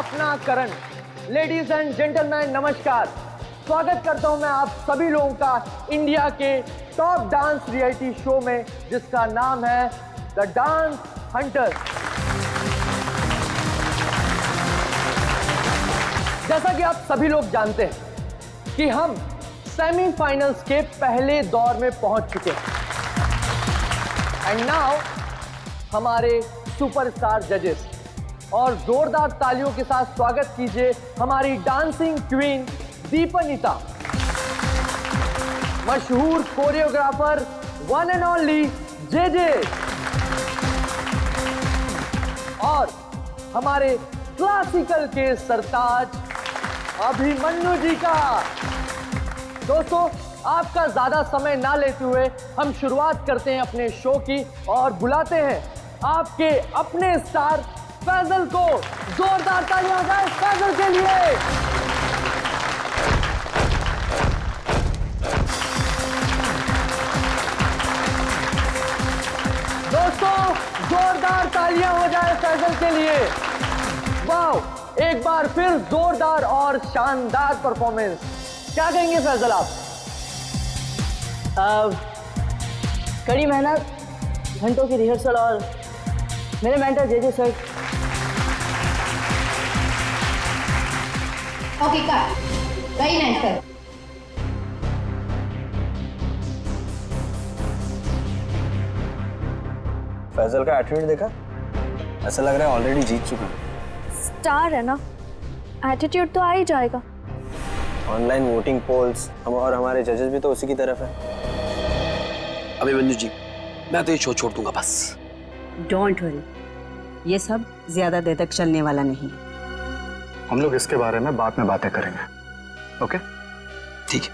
अपना करण। Ladies and gentleman नमस्कार, स्वागत करता हूं मैं आप सभी लोगों का इंडिया के टॉप डांस रियलिटी शो में, जिसका नाम है द डांस हंटर। जैसा कि आप सभी लोग जानते हैं कि हम सेमीफाइनल्स के पहले दौर में पहुंच चुके हैं एंड नाउ हमारे सुपरस्टार जजेस, और जोरदार तालियों के साथ स्वागत कीजिए हमारी डांसिंग क्वीन दीपनिता, मशहूर choreographer one and only JJ, और हमारे क्लासिकल के सरताज अभिमन्यु जी का। दोस्तों, आपका ज्यादा समय ना लेते हुए हम शुरुआत करते हैं अपने शो की और बुलाते हैं आपके अपने स्टार फैजल को। जोरदार तालियां हो जाए फैजल के लिए। दोस्तों, जोरदार तालियां हो जाए फैजल के लिए। वाह, एक बार फिर जोरदार और शानदार परफॉर्मेंस। क्या कहेंगे फैजल आप? कड़ी मेहनत, घंटों की रिहर्सल और मेरे mentor J J sir. Okay cut, very nice sir. Faisal का एटीट्यूड देखा? ऐसा लग रहा है ऑलरेडी जीत चुका है। स्टार है ना, एटीट्यूड तो आ ही जाएगा। ऑनलाइन वोटिंग पोल्स हम और हमारे जजेस भी तो उसी की तरफ है। अभिमन्यु जी, मैं तो ये शो छोड़ दूंगा बस। डोंट वरी, ये सब ज्यादा देर तक चलने वाला नहीं। हम लोग इसके बारे में बाद में बातें करेंगे, ओके? ठीक है।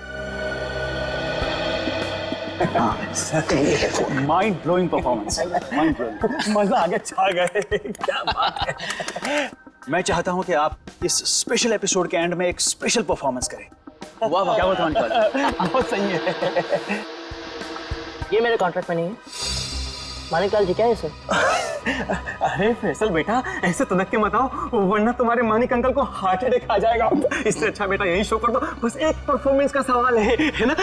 Mind blowing performance, mind blowing, मजा आ गया, छा गए, क्या बात है। मैं चाहता हूं कि आप इस स्पेशल एपिसोड के एंड में एक स्पेशल परफॉर्मेंस करें। वाह वाह, क्या बात, बहुत सही है। ये मेरे कॉन्ट्रैक्ट में नहीं है। मानिकलाल जी क्या है सर? अरे फैसल बेटा, ऐसे तनक के मत आओ, वरना तुम्हारे मानिक अंकल को हार्ट अटैक आ जाएगा। इससे अच्छा बेटा यही शो कर दो, बस एक परफॉर्मेंस का सवाल है ना?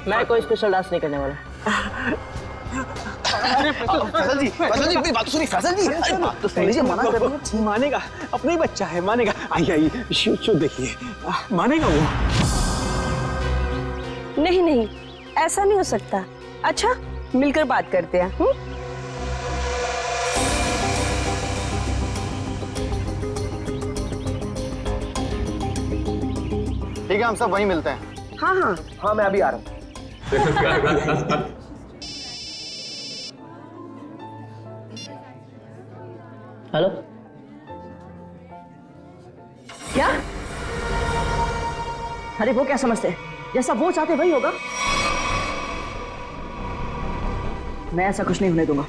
मैं कोई स्पेशल डांस नहीं करने वाला। फैजल जी, मेरी बात सुनिए। फैजल जी, अरे बात तो सुन लीजिए, मना कर रही है। मानेगा, अपना ही बच्चा है, मानेगा। आइए शो देखिए, मानेगा वो। नहीं नहीं, ऐसा नहीं हो सकता। अच्छा, मिलकर बात करते हैं। ठीक है, हम सब वहीं मिलते हैं। हाँ हाँ हाँ, मैं अभी आ रहा हूं। हेलो, क्या? अरे वो क्या समझते हैं, जैसा वो चाहते वही होगा। मैं ऐसा कुछ नहीं होने दूंगा।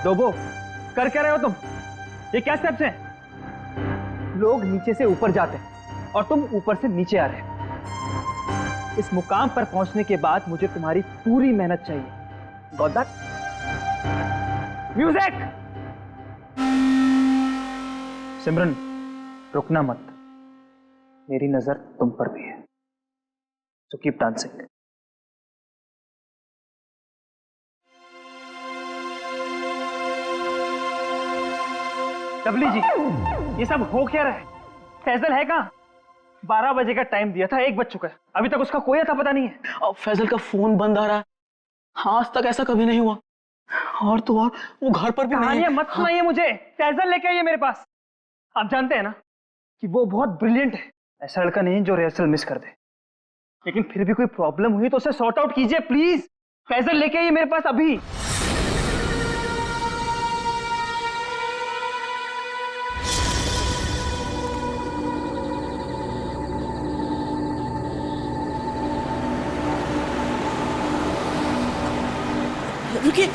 डोबो, कर क्या रहे हो तुम? ये क्या स्टेप्स हैं? लोग नीचे से ऊपर जाते हैं और तुम ऊपर से नीचे आ रहे हो। इस मुकाम पर पहुंचने के बाद मुझे तुम्हारी पूरी मेहनत चाहिए। Got that? म्यूजिक! सिमरन, रुकना मत, मेरी नजर तुम पर भी है, सो कीप डांसिंग। डबली जी, ये सब हो क्या रहा है? फैजल है कहाँ? 12 बजे का टाइम दिया था, 1 बज चुका है, अभी तक उसका कोई अता पता नहीं है। अब फैजल का फोन बंद आ रहा है। हाँ, आज तक ऐसा कभी नहीं हुआ। और तो और वो घर पर भी नहीं कहानियां मत सुनाइए मुझे, फैजल लेके आइए मेरे पास। आप जानते हैं ना कि वो बहुत ब्रिलियंट है, ऐसा लड़का नहीं जो रिहर्सल मिस कर दे। लेकिन फिर भी कोई प्रॉब्लम हुई तो उसे सॉर्ट आउट कीजिए प्लीज। फैजल लेके आइए मेरे पास अभी। रुकिए,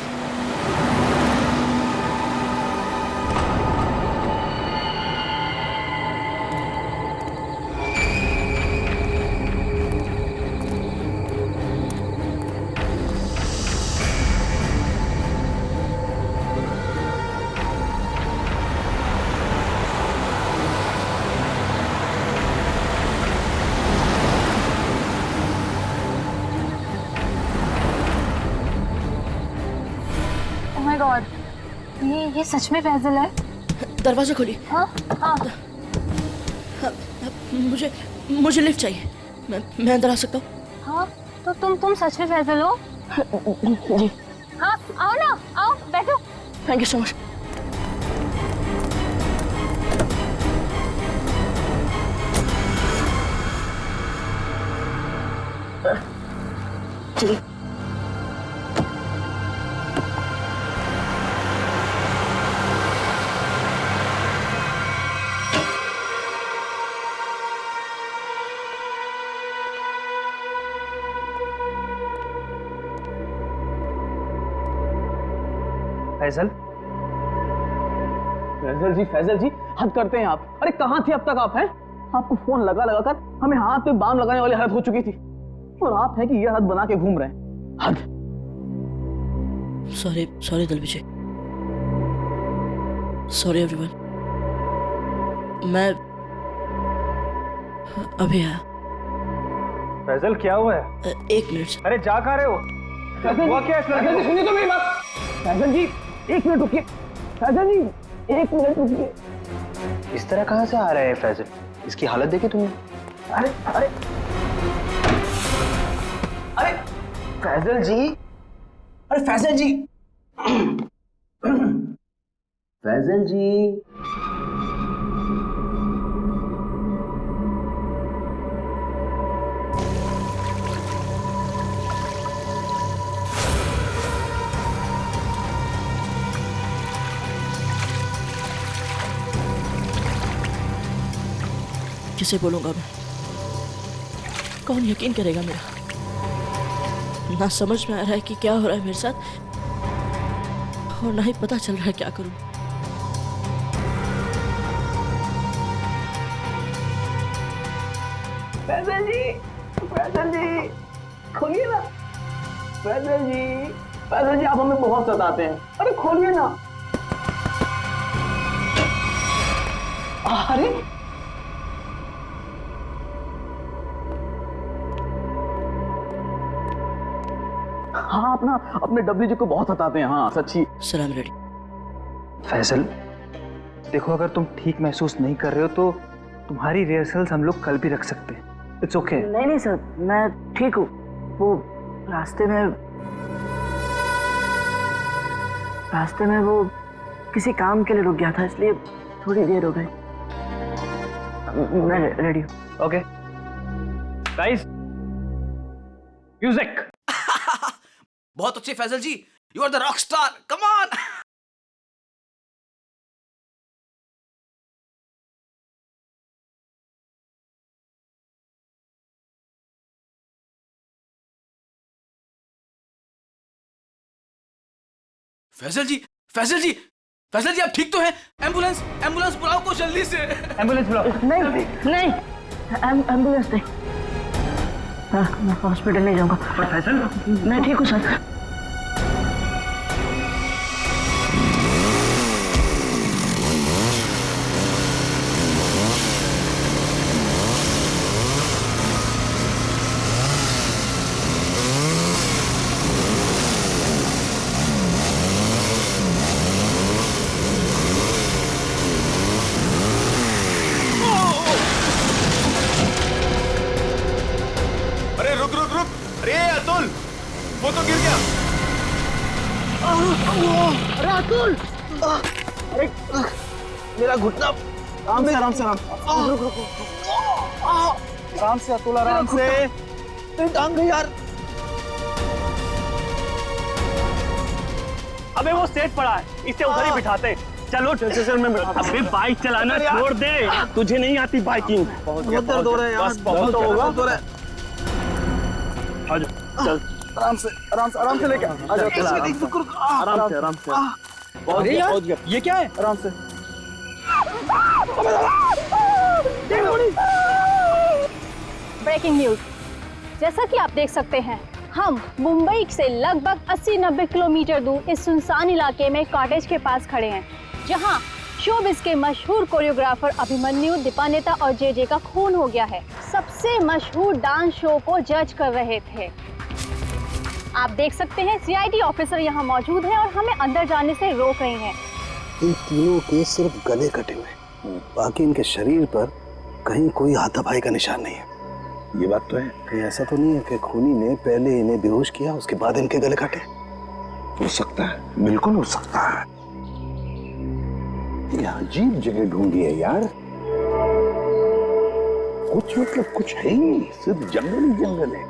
ये सच में फैजल है? दरवाजा खोलिए। हाँ हाँ। मुझे लिफ्ट चाहिए। मैं अंदर आ सकता हूँ? हाँ तो तुम सच में फैजल हो? जी। हाँ आओ ना, आओ बैठो। Thank you so much. चलिए। फैजल फैजल जी हद करते हैं आप। अरे कहाँ थे अब तक आप? हैं आपको फोन लगा लगा कर हमें हाथ पे बाम लगाने वाली हालत हो चुकी थी, और आप हैं कि ये हालत बना के घूम रहे हैं। हद। सॉरी दल विजय। Sorry everyone. मैं अभी आया। फैजल क्या हुआ है? 1 मिनट। अरे जा कहाँ रहे हो? हुआ क्या है? फैजल जी सुनिए तो मेरी बात। फैजल जी 1 मिनट रुकिए। फैजल जी 1 मिनट रुकिए। इस तरह कहाँ से आ रहा है फैजल? इसकी हालत देखी तुमने? अरे अरे अरे फैजल जी, अरे फैजल जी, फैजल जी। किसे बोलूंगा मैं? कौन यकीन करेगा मेरा? ना समझ में आ रहा है कि क्या हो रहा है मेरे साथ, और ना ही पता चल रहा है क्या करूं। फैजल जी खोलिए ना। फैजल जी आप हमें बहुत सताते हैं। अरे खोलिए ना। अरे हाँ अपने डब्ल्यू जी को बहुत सताते हैं। हाँ सच्ची। सलाम रेडी। फैजल देखो, अगर तुम ठीक महसूस नहीं कर रहे हो तो तुम्हारी रिहर्सल्स हम लोग कल भी रख सकते हैं। It's okay. नहीं सर, मैं ठीक हूँ। वो रास्ते में वो किसी काम के लिए रुक गया था, इसलिए थोड़ी देर हो गई। मैं रेडी हूँ। Okay guys, music. बहुत अच्छे Faisal ji, you are the rock star, come on. Faisal ji आप ठीक तो हैं? एम्बुलेंस बुलाओ को जल्दी से। एम्बुलेंस बुलाओ। नहीं एम्बुलेंस नहीं। मैं हॉस्पिटल नहीं जाऊंगा। फैजल मैं ठीक हूँ सर। अरे अतुल, वो तो गिर गया। अरे अतुल, अरे मेरा घुटना। आराम से अतुल, आराम से। टांग गई यार। अबे वो सेट पड़ा है, इसे उधर ही बिठाते। चलो स्टेशन में बैठा। अबे बाइक चलाना छोड़ दे, तुझे नहीं आती बाइकिंग। बहुत दर्द हो रहा है यार। बहुत होगा। चल आराम से लेके आ जाओ। आराम से। अरे यार ये क्या है? आराम से। Breaking news. जैसा कि आप देख सकते हैं, हम मुंबई से लगभग 80-90 किलोमीटर दूर इस सुनसान इलाके में कॉटेज के पास खड़े हैं, जहां शोबिस के मशहूर कोरियोग्राफर अभिमन्यु, दीपानेता और जे का खून हो गया है। सबसे मशहूर डांस शो को जज कर रहे थे। आप देख सकते हैं सीआईडी ऑफिसर यहाँ मौजूद हैं और हमें अंदर जाने से रोक रहे हैं। इन तीनों के सिर्फ गले कटे हुए, बाकी इनके शरीर पर कहीं कोई हाथापाई का निशान नहीं है। ये बात तो है। कहीं ऐसा तो नहीं है कि खूनी ने पहले इन्हें बेहोश किया, उसके बाद इनके गले काटे? हो सकता है, बिल्कुल हो सकता है। ये अजीब जगह ढूंढी है यार, कुछ मतलब कुछ है ही नहीं, सिर्फ जंगल ही जंगल है।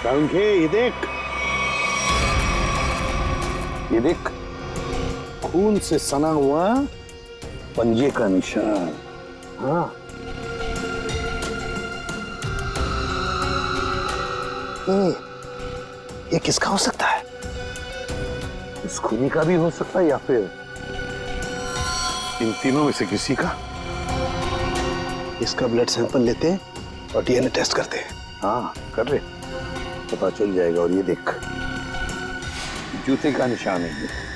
सारंगे, ये देख, ये देख, खून से सना हुआ पंजे का निशान। हाँ, ये किसका हो सकता है? इस खूनी का भी हो सकता है या फिर इन तीनों में से किसी का। इसका ब्लड सैंपल लेते हैं और डीएनए टेस्ट करते हैं। हाँ कर ले, पता चल जाएगा। और ये देख, जूते का निशान है ये।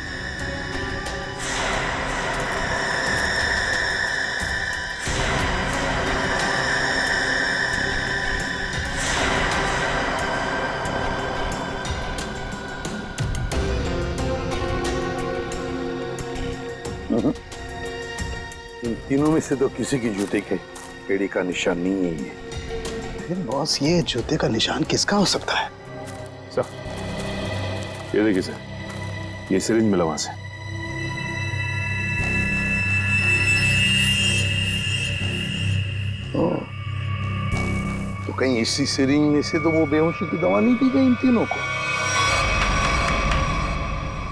इन तीनों में से तो किसी की जूते के एड़ी का निशान नहीं है ये। फिर बॉस, ये जूते का निशान किसका हो सकता है? सर, ये देखिए सर, ये सिरिंज मिला वहां से। तो कहीं इसी सिरिंज में से तो वो बेहोशी की दवा नहीं दी गई इन तीनों को?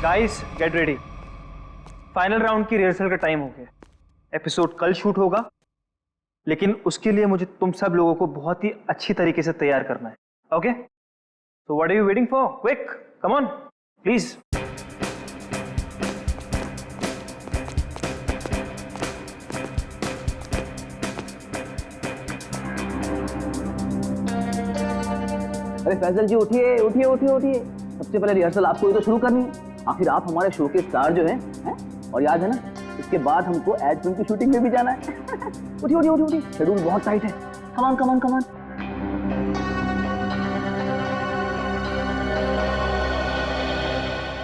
Guys get ready, final round की रिहर्सल का टाइम हो गया। एपिसोड कल शूट होगा, लेकिन उसके लिए मुझे तुम सब लोगों को बहुत ही अच्छी तरीके से तैयार करना है। Okay, so what are you waiting for? Quick, come on, please. अरे फैजल जी, उठिए उठिए उठिए उठिए। सबसे पहले रिहर्सल आपको ही तो शुरू करनी है, आखिर आप हमारे शो के स्टार जो हैं। और याद है ना, इसके बाद हमको एड फिल्म की शूटिंग में भी जाना है। उठिए उठिए उठिए उठिए, शेड्यूल बहुत टाइट है। Come on come on come on.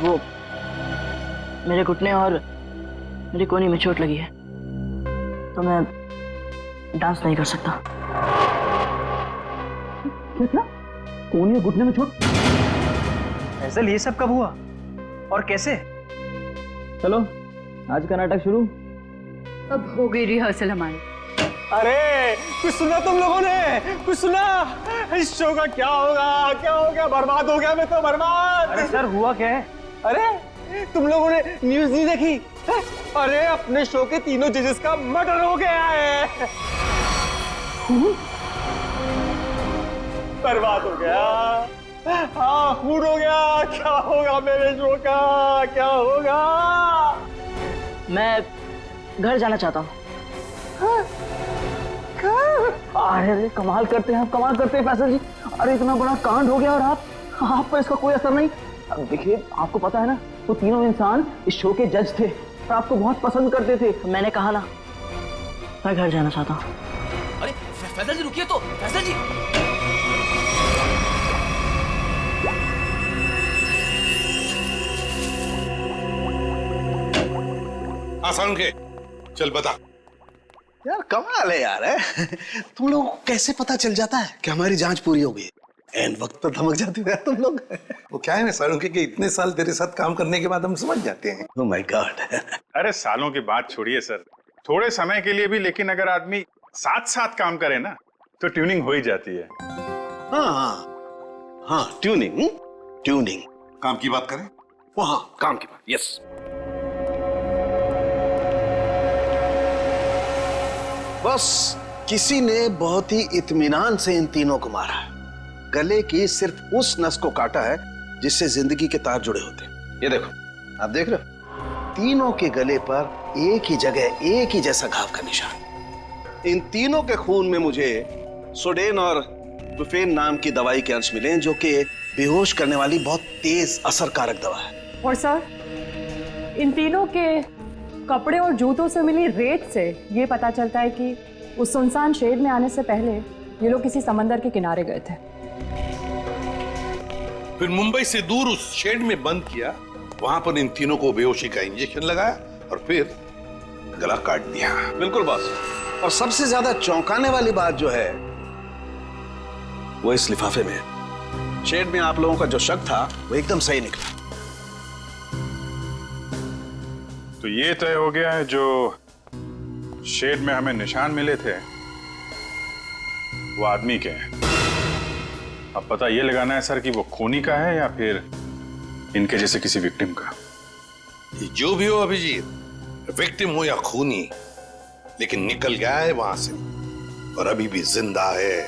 वो मेरे घुटने और मेरी कोहनी में चोट लगी है, तो मैं डांस नहीं कर सकता। क्या? कोहनी और घुटने में चोट? फैजल, ये सब कब हुआ और कैसे? चलो आज का नाटक शुरू। अब हो गई रिहर्सल हमारी। अरे कुछ सुना तुम लोगों ने? कुछ सुना? इस शो का क्या होगा? क्या हो गया? बर्बाद हो गया मैं तो, बर्बाद। अरे सर, हुआ क्या है? अरे तुम लोगों ने न्यूज़ नहीं देखी? अरे अपने शो के तीनों जजेस का मर्डर हो गया है। बर्बाद हो गया। हाँ, खून हो गया। क्या होगा मेरे शो का? क्या होगा? मैं घर जाना चाहता हूँ। अरे कमाल करते हैं आप, कमाल करते हैं फैसल जी। अरे इतना बड़ा कांड हो गया और आप पर इसका कोई असर नहीं। अब देखिए, आपको पता है ना, वो तीनों इंसान इस शो के जज थे और आपको बहुत पसंद करते थे। मैंने कहा ना, मैं घर जाना चाहता हूँ। अरे फैजल जी रुकिए तो, फैजल जी। आसान के चल बता। यार कमाल है यार, है? तुम लोगों को कैसे पता चल जाता है कि हमारी जांच पूरी हो गई? एन वक्त पर धमक जाते हो यार तुम लोग। वो क्या है ना सारुंके कि इतने साल तेरे साथ काम करने के बाद हम समझ जाते हैं। Oh my God. अरे सालों की बात छोड़िए सर, थोड़े समय के लिए भी, लेकिन अगर आदमी साथ साथ काम करे ना तो ट्यूनिंग हो ही जाती है। हाँ, ट्यूनिंग। काम की बात करें? वो हाँ, काम की बात। यस। बस किसी ने बहुत ही इत्मीनान से इन तीनों को मारा है। गले की सिर्फ उस नस को काटा है जिससे जिंदगी के तार जुड़े होते हैं। ये देखो, आप देख रहे हो, तीनों के गले पर एक ही जगह एक ही जैसा घाव का निशान। इन तीनों के खून में मुझे सोडेन और बुफेन नाम की दवाई के अंश मिले, जो कि बेहोश करने वाली बहुत तेज असरकारक दवा है। और सर, इन तीनों के कपड़े और जूतों से मिली रेत से ये पता चलता है कि उस सुनसान शेड में आने से पहले ये लोग किसी समंदर के किनारे गए थे। फिर मुंबई से दूर उस शेड में बंद किया, वहां पर इन तीनों को बेहोशी का इंजेक्शन लगाया और फिर गला काट दिया। बिल्कुल बॉस। और सबसे ज्यादा चौंकाने वाली बात जो है वो इस लिफाफे में है। शेड में आप लोगों का जो शक था वो एकदम सही निकला। तो ये तय हो गया है जो शेड में हमें निशान मिले थे वो आदमी के हैं। अब पता ये लगाना है सर कि वो खूनी का है या फिर इनके जैसे किसी विक्टिम का। जो भी हो अभिजीत, विक्टिम हो या खूनी, लेकिन निकल गया है वहां से और अभी भी जिंदा है।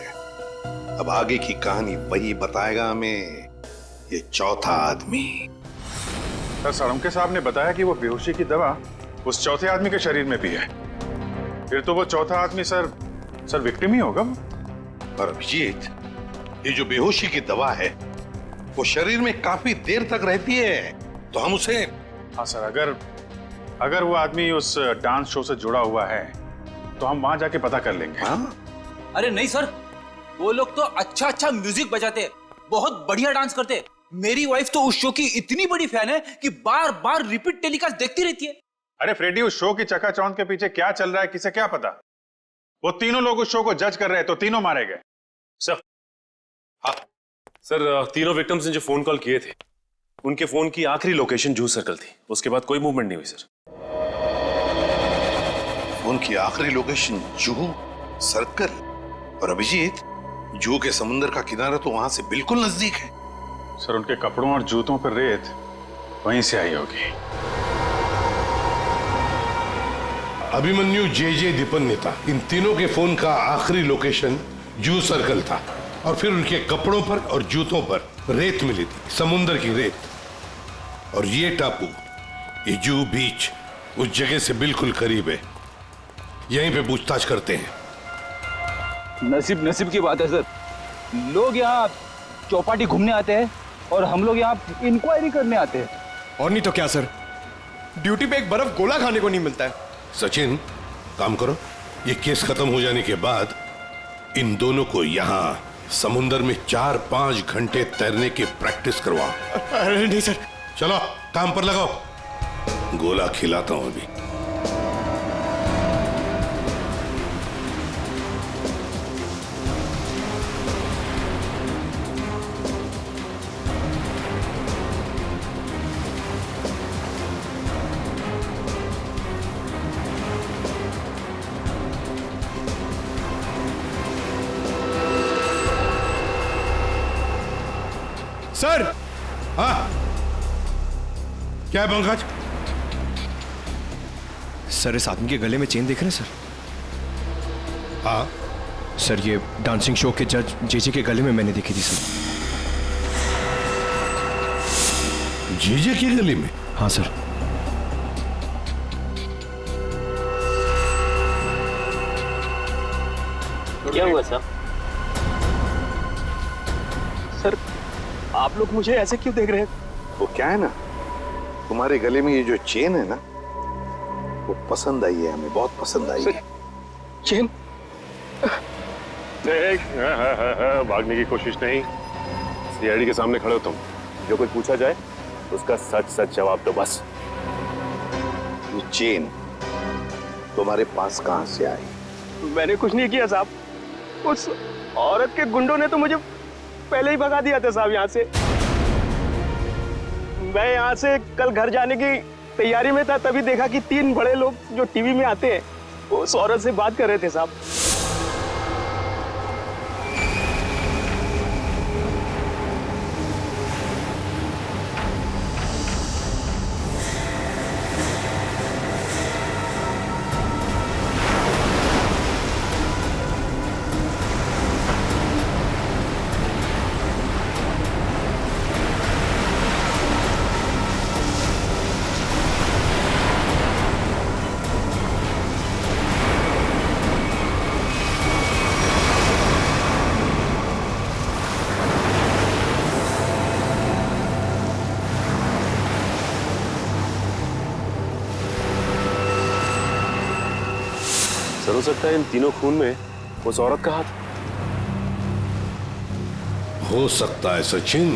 अब आगे की कहानी वही बताएगा हमें, ये चौथा आदमी। सर साळुंखे साहब ने बताया कि वो बेहोशी की दवा उस चौथे आदमी के शरीर में भी है। फिर तो वो चौथा आदमी सर विक्टिम ही होगा। और अभिजीत, ये जो बेहोशी की दवा है वो शरीर में काफी देर तक रहती है, तो हम उसे। हाँ सर, अगर वो आदमी उस डांस शो से जुड़ा हुआ है तो हम वहां जाके पता कर लेंगे। हाँ? अरे नहीं सर, वो लोग तो अच्छा म्यूजिक बजाते, बहुत बढ़िया डांस करते। मेरी वाइफ तो उस शो की इतनी बड़ी फैन है कि बार बार रिपीट टेलीकास्ट देखती रहती है। अरे फ्रेडी, उस शो की चकाचौंध के पीछे क्या चल रहा है किसे क्या पता। वो तीनों लोग उस शो को जज कर रहे हैं तो तीनों मारे गए। सर, हाँ सर, तीनों विक्टिम्स ने जो फोन कॉल किए थे उनके फोन की आखिरी लोकेशन जूह सर्कल थी। उसके बाद कोई मूवमेंट नहीं हुई सर। फोन की आखिरी लोकेशन जूह सर्कल? और अभिजीत, जूह के समुद्र का किनारा तो वहां से बिल्कुल नजदीक है। सर उनके कपड़ों और जूतों पर रेत वहीं से आई होगी। अभिमन्यु जे दीपन नेता, इन तीनों के फोन का आखिरी लोकेशन जूह सर्कल था और फिर उनके कपड़ों पर और जूतों पर रेत मिली थी, समुद्र की रेत। और ये टापू, ये जूह बीच, उस जगह से बिल्कुल करीब है। यहीं पे पूछताछ करते हैं। नसीब की बात है सर, लोग यहाँ चौपाटी घूमने आते हैं और हम लोग यहाँ इंक्वायरी करने आते हैं। और नहीं तो क्या सर, ड्यूटी पे एक बर्फ गोला खाने को नहीं मिलता है। सचिन, काम करो, ये केस खत्म हो जाने के बाद इन दोनों को यहाँ समुंदर में 4-5 घंटे तैरने की प्रैक्टिस करवाओ। अरे नहीं सर। चलो काम पर लगाओ, गोला खिलाता हूं अभी। सर। हाँ, क्या है पंकज? सर, इस आदमी के गले में चेन देख रहे हैं सर? हाँ सर, ये डांसिंग शो के जज जेजे के गले में मैंने देखी थी सर। जेजे के गले में? हाँ सर। क्या हुआ सर? सर, आप लोग मुझे ऐसे क्यों देख रहे हैं? वो क्या है ना, तुम्हारे गले में ये जो चेन है ना, वो पसंद आई है हमें, बहुत पसंद आई है। चेन? भागने की कोशिश नहीं, सीआईडी के सामने खड़े हो तुम। जो कुछ पूछा जाए उसका सच सच जवाब दो बस। ये चेन तुम्हारे पास कहां से आई? मैंने कुछ नहीं किया साहब, उस औरत के गुंडों ने तो मुझे पहले ही भगा दिया था साहब यहाँ से। मैं यहाँ से कल घर जाने की तैयारी में था, तभी देखा कि 3 बड़े लोग जो टीवी में आते हैं वो उस औरत से बात कर रहे थे साहब। सर हो सकता है इन तीनों खून में उस औरत का हाथ। हो सकता है सचिन,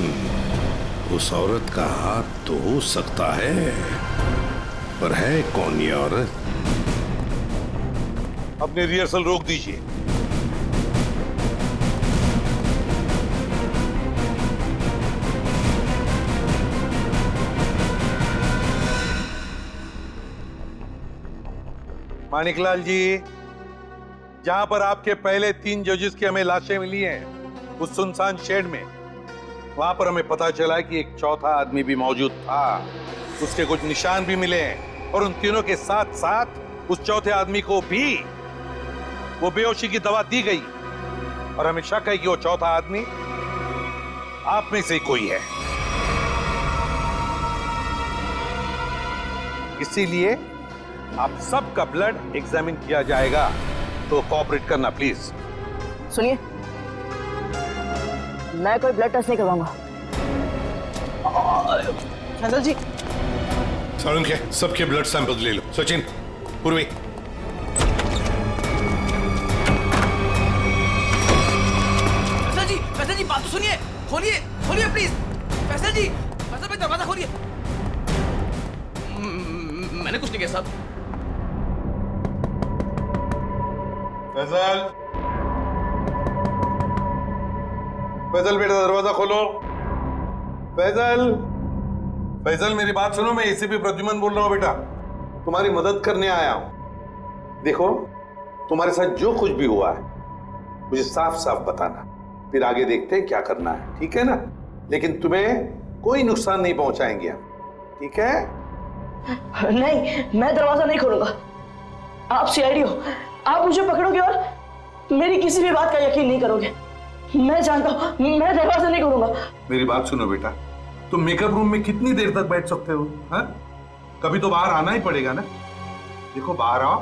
उस औरत का हाथ तो हो सकता है, पर है कौन ये औरत? अपनी रिहर्सल रोक दीजिए। मानिकलाल जी, जहां पर आपके पहले 3 जजेस की हमें लाशें मिली हैं, उस सुनसान शेड में, वहां पर हमें पता चला कि एक चौथा आदमी भी मौजूद था। उसके कुछ निशान भी मिले हैं और उन तीनों के साथ साथ उस चौथे आदमी को भी वो बेहोशी की दवा दी गई और हमें शक है कि वो चौथा आदमी आप में से कोई है। इसीलिए आप सबका ब्लड एग्जामिन किया जाएगा, तो कोऑपरेट करना प्लीज। सुनिए, मैं कोई ब्लड टेस्ट नहीं करवाऊंगा। फैजल जी, सारुण के सबके ब्लड सैंपल ले लो। सचिन, पूर्वी। फैसल जी बात तो सुनिए, खोलिए खोलिए प्लीज। फैसल जी, फैसल भाई दरवाजा खोलिए। मैंने कुछ नहीं किया साहब। फैजल, फैजल बेटा दरवाजा खोलो। फैजल, फैजल मेरी बात सुनो, मैं एसीपी प्रद्युमन बोल रहा हूं बेटा, तुम्हारी मदद करने आया हूं। देखो, तुम्हारे साथ जो कुछ भी हुआ है मुझे साफ साफ बताना, फिर आगे देखते हैं क्या करना है, ठीक है ना? लेकिन तुम्हें कोई नुकसान नहीं पहुंचाएंगे हम, ठीक है? नहीं, मैं दरवाजा नहीं खोलूंगा। आप सीआईडी हो, आप मुझे पकड़ोगे और मेरी किसी भी बात का यकीन नहीं करोगे। मैं जानता हूं, मैं दरवाजा नहीं खोलूंगा। मेरी बात सुनो बेटा, तुम मेकअप रूम में कितनी देर तक बैठ सकते हो? हाँ? कभी तो बाहर आना ही पड़ेगा ना। देखो, बाहर आओ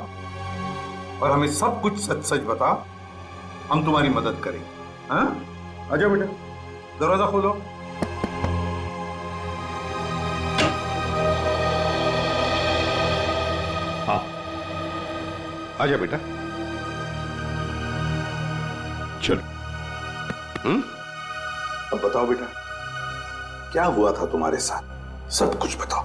और हमें सब कुछ सच सच बताओ, हम तुम्हारी मदद करेंगे। हाँ? आजा बेटा, दरवाजा खोलो। हाँ, आजा बेटा, चलो। अब बताओ बेटा, क्या हुआ था तुम्हारे साथ? सब कुछ बताओ।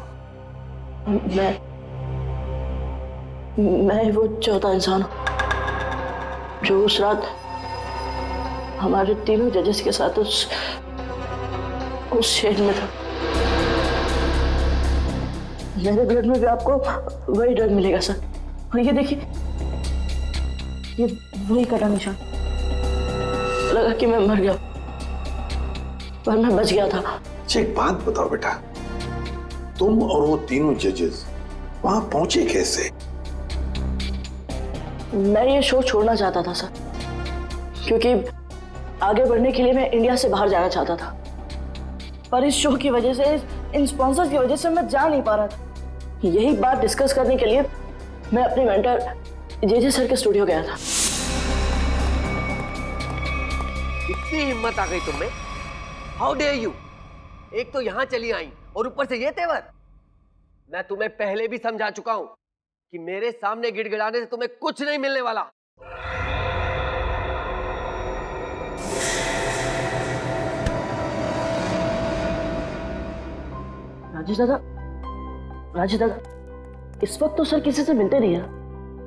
मैं वो चौथा इंसान हूं जो उस रात हमारे तीनों जजेस के साथ उस शेड में था। मेरे ब्लड में भी आपको वही ड्रग मिलेगा सर। और ये देखिए, ये वही कटा निशान। लगा कि मैं मर गया, पर मैं बच गया था। अच्छा, एक बात बताओ बेटा, तुम और वो तीनों जजेस वहां पहुंचे कैसे? मैं ये शो छोड़ना चाहता था सर, क्योंकि आगे बढ़ने के लिए मैं इंडिया से बाहर जाना चाहता था, पर इस शो की वजह से, इन स्पॉन्सर्स की वजह से मैं जा नहीं पा रहा था। यही बात डिस्कस करने के लिए मैं अपने मेंटर जेजे सर के स्टूडियो गया था। इतनी हिम्मत आ गई तुममें? How dare you! एक तो यहां चली आई और ऊपर से ये तेवर। मैं तुम्हें पहले भी समझा चुका हूं कि मेरे सामने गिड़गिड़ाने से तुम्हें कुछ नहीं मिलने वाला। राजेश दादा, इस वक्त तो सर किसी से मिलते नहीं है,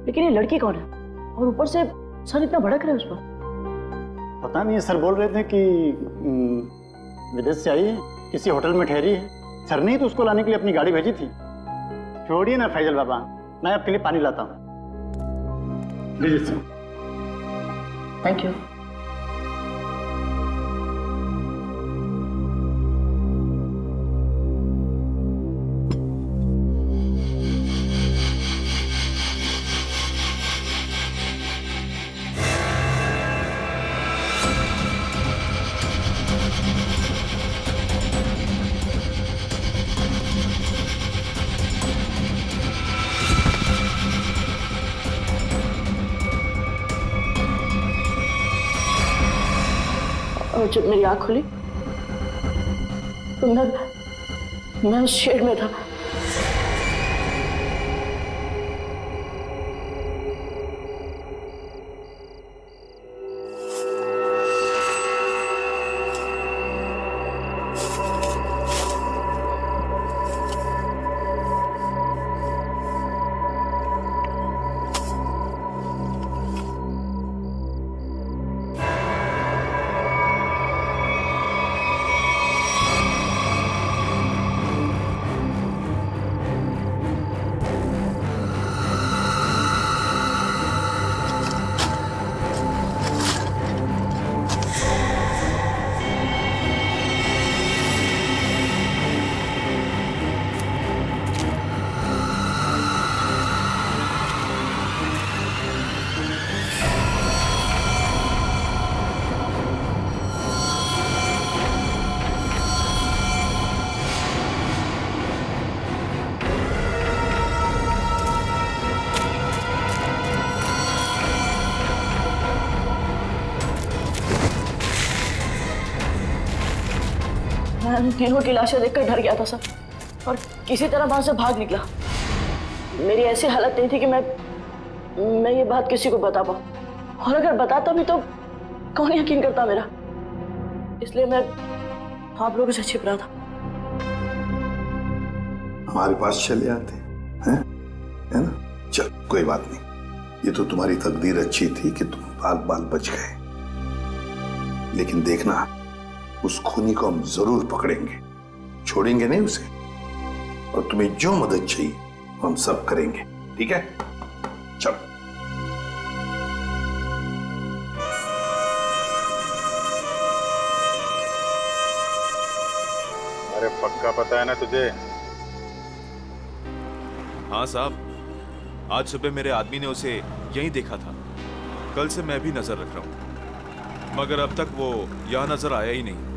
लेकिन ये लड़की कौन है? और ऊपर से सर इतना भड़क रहे हैं उस पर। पता नहीं, सर बोल रहे थे कि विदेश से आई है, किसी होटल में ठहरी है। सर ने ही तो उसको लाने के लिए अपनी गाड़ी भेजी थी। छोड़िए ना फैजल बाबा, मैं आपके लिए पानी लाता हूँ। लीजिए सर। Thank you. और जब मेरी आंख खुली तो मैं उस शेड में था। मैं उन तीनों की लाशें देखकर डर गया था सर, और किसी तरह वहां से भाग निकला। मेरी ऐसी हालत नहीं थी कि मैं ये बात किसी को बता पाऊं, और अगर बताता भी तो कौन यकीन करता मेरा, इसलिए मैं आप लोगों से छिप रहा था। हमारे पास चले आते हैं, है ना? चल कोई बात नहीं, ये तो तुम्हारी तकदीर अच्छी थी कि तुम बाल बाल बच गए। लेकिन देखना, उस खूनी को हम जरूर पकड़ेंगे, छोड़ेंगे नहीं उसे, और तुम्हें जो मदद चाहिए हम सब करेंगे, ठीक है? चलो। अरे पक्का पता है ना तुझे? हाँ साहब, आज सुबह मेरे आदमी ने उसे यहीं देखा था। कल से मैं भी नजर रख रहा हूं, मगर अब तक वो यहां नजर आया ही नहीं।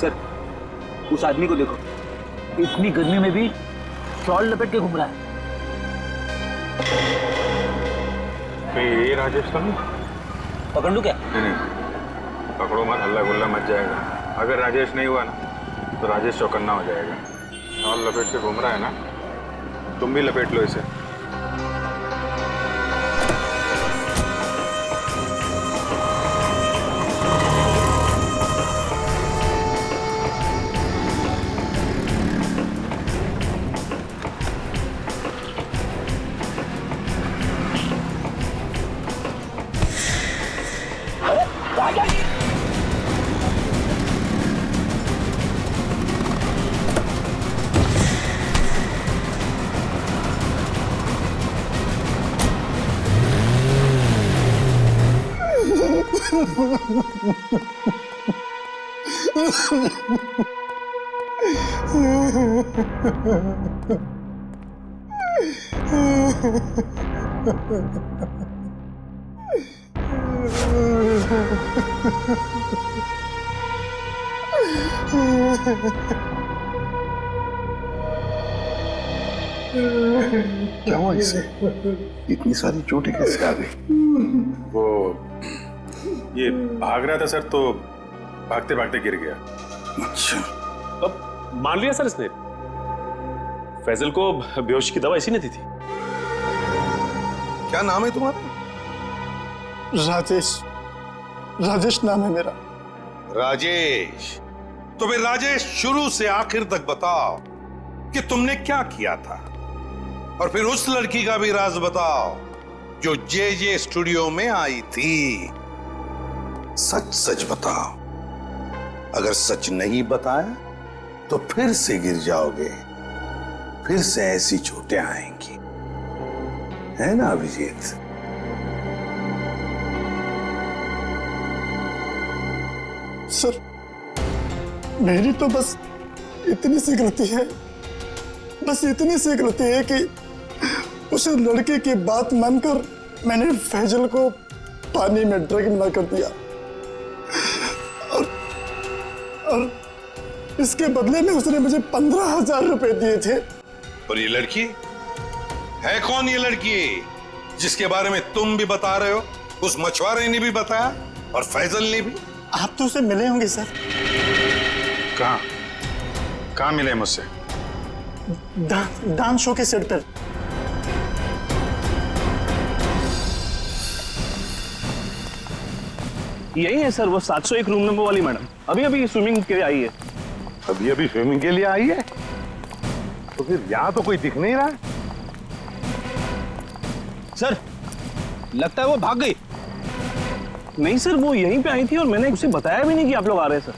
सर, उस आदमी को देखो, इतनी गर्मी में भी शॉल लपेट के घूम रहा है। ये राजेश तो नहीं? पकड़ लूं क्या? नहीं, पकड़ो मत, हल्ला गुल्ला मच जाएगा। अगर राजेश नहीं हुआ ना तो राजेश चौकन्ना हो जाएगा। शॉल लपेट के घूम रहा है ना, तुम भी लपेट लो इसे। क्या हुआ इसे? इतनी सारी चोटें कैसे आ गई? वो ये भाग रहा था सर, तो भागते भागते गिर गया। अच्छा, अब मान लिया सर इसने। फैजल को बेहोशी की दवा इसी ने दी थी। क्या नाम है तुम्हारा? राजेश। राजेश नाम है मेरा। राजेश? तो फिर राजेश, शुरू से आखिर तक बताओ कि तुमने क्या किया था, और फिर उस लड़की का भी राज बताओ जो जे स्टूडियो में आई थी। सच सच बताओ, अगर सच नहीं बताया तो फिर से गिर जाओगे, फिर से ऐसी चोटें आएंगी, है ना अभिजीत? सर, मेरी तो बस इतनी सी गलती है, बस इतनी सी गलती है कि उस लड़के की बात मानकर मैंने फैजल को पानी में ड्रग मिला कर दिया, और इसके बदले में उसने मुझे 15,000 रुपए दिए थे। और ये लड़की है कौन? ये लड़की जिसके बारे में तुम भी बता रहे हो, उस मछुआरे ने भी बताया और फैजल ने भी। आप तो उसे मिले होंगे सर। कहाँ मिले मुझसे? डांस शो के सेट पर। यही है सर, वो 701 रूम नंबर वाली मैडम, अभी अभी स्विमिंग के लिए आई है। अभी अभी स्विमिंग के लिए आई है? तो फिर यहाँ तो कोई दिख नहीं रहा। सर, लगता है वो भाग गई। नहीं सर, वो यहीं पे आई थी और मैंने उसे बताया भी नहीं कि आप लोग आ रहे हैं सर।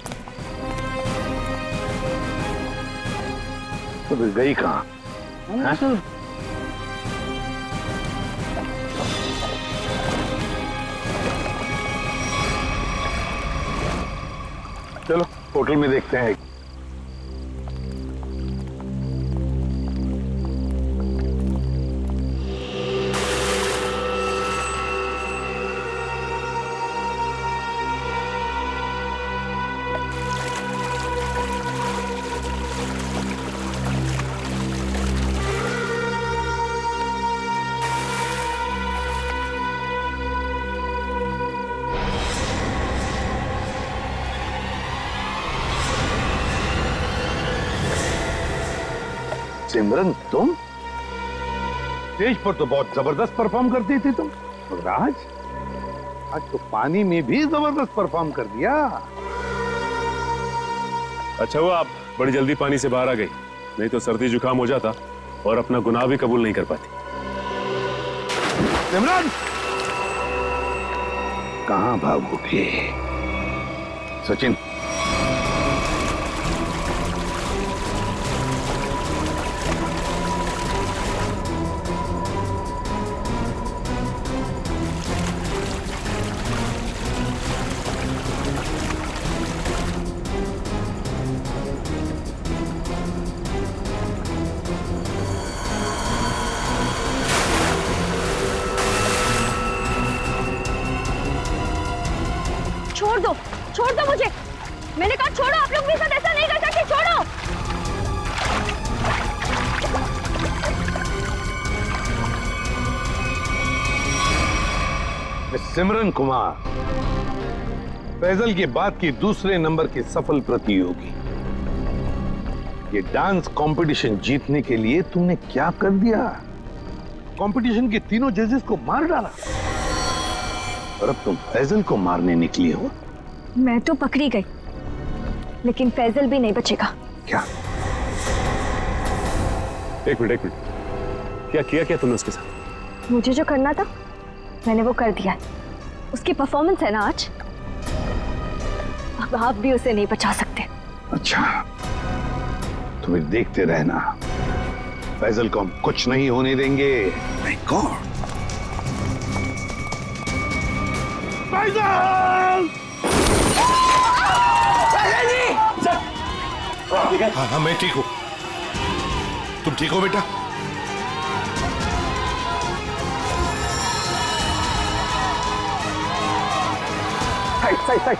तो फिर गई कहाँ? सर, चलो होटल में देखते हैं। सिमरन तुम स्टेज पर तो बहुत जबरदस्त परफॉर्म करती थी तुम, मगर आज तो पानी में भी जबरदस्त परफॉर्म कर दिया। अच्छा हुआ आप बड़ी जल्दी पानी से बाहर आ गई, नहीं तो सर्दी जुकाम हो जाता और अपना गुनाह भी कबूल नहीं कर पाती। सिमरन कहां भागोगे? सचिन छोड़ दो मुझे, मैंने कहा छोड़ो। आप लोग मेरे साथ ऐसा नहीं कर सकते, छोड़ो। सिमरन कुमार, फैजल के बाद की दूसरे नंबर की सफल प्रतियोगी। ये डांस कंपटीशन जीतने के लिए तुमने क्या कर दिया? कंपटीशन के तीनों जजेस को मार डाला और अब तुम फैजल को मारने निकली हो। मैं तो पकड़ी गई, लेकिन फैजल भी नहीं बचेगा। क्या? एक मिनट, क्या किया तुमने उसके साथ? मुझे जो करना था मैंने वो कर दिया। उसकी परफॉर्मेंस है ना आज, अब आप भी उसे नहीं बचा सकते। अच्छा, तुम्हें देखते रहना, फैजल को हम कुछ नहीं होने देंगे। My god, Faisal! हाँ, मैं ठीक हूँ। तुम ठीक हो बेटा? Side.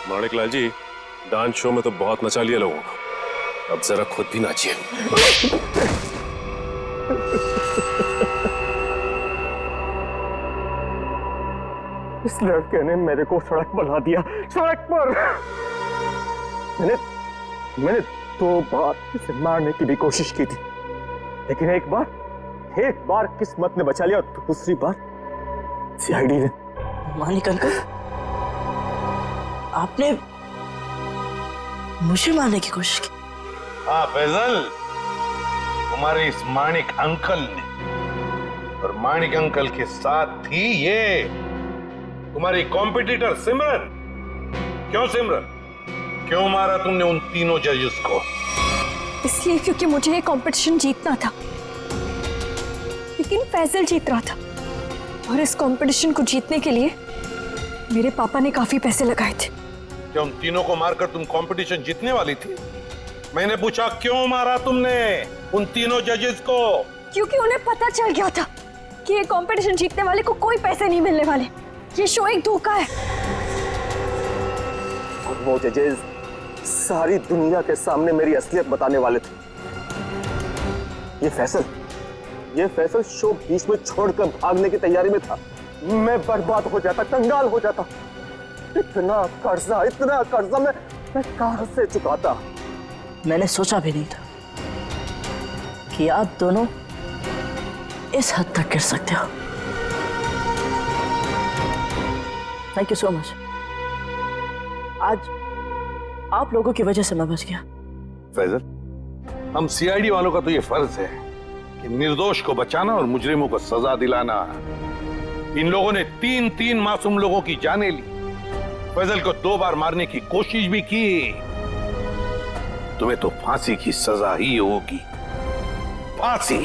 Maniklal ji, dance show में तो बहुत नचा लिया लोगों को, अब जरा खुद भी नाचिए। इस लड़के ने मेरे को सड़क पर ला दिया, सड़क पर। मैंने 2 बार इसे मारने की भी कोशिश की थी, लेकिन एक बार किस्मत ने बचा लिया और दूसरी बार सीआईडी ने। मानिक अंकल, आपने मुझे मारने की कोशिश की? हाँ फैजल, तुम्हारे इस माणिक अंकल ने, और माणिक अंकल के साथ थी ये तुम्हारी कॉम्पिटिटर सिमरन। क्यों सिमरन, क्यों मारा तुमने उन तीनों जजेस को? इसलिए क्योंकि मुझे ये कंपटीशन जीतना था, लेकिन फैजल जीत रहा था, और इस कंपटीशन को जीतने के लिए मेरे पापा ने काफी पैसे लगाए थे। क्या उन तीनों को मारकर तुम कंपटीशन जीतने वाली थी? मैंने पूछा क्यों मारा तुमने उन तीनों जजेस को? क्योंकि उन्हें पता चल गया था कि ये कंपटीशन जीतने वाले को कोई पैसे नहीं मिलने वाले, ये शो एक धोखा है। और वो जजेस सारी दुनिया के सामने मेरी असलियत बताने वाले थे। ये फैसल शो बीच में छोड़कर भागने की तैयारी में था। मैं बर्बाद हो जाता, कंगाल हो जाता। इतना कर्जा मैं कहां से चुकाता? मैंने सोचा भी नहीं था कि आप दोनों इस हद तक गिर सकते हो। Thank you so much. आज आप लोगों की वजह से मैं बच गया। फैजल, हम सीआईडी वालों का तो ये फर्ज है कि निर्दोष को बचाना और मुजरिमों को सजा दिलाना। इन लोगों ने 3 मासूम लोगों की जानें ली, फैजल को 2 बार मारने की कोशिश भी की। तुम्हें तो फांसी की सजा ही होगी, फांसी।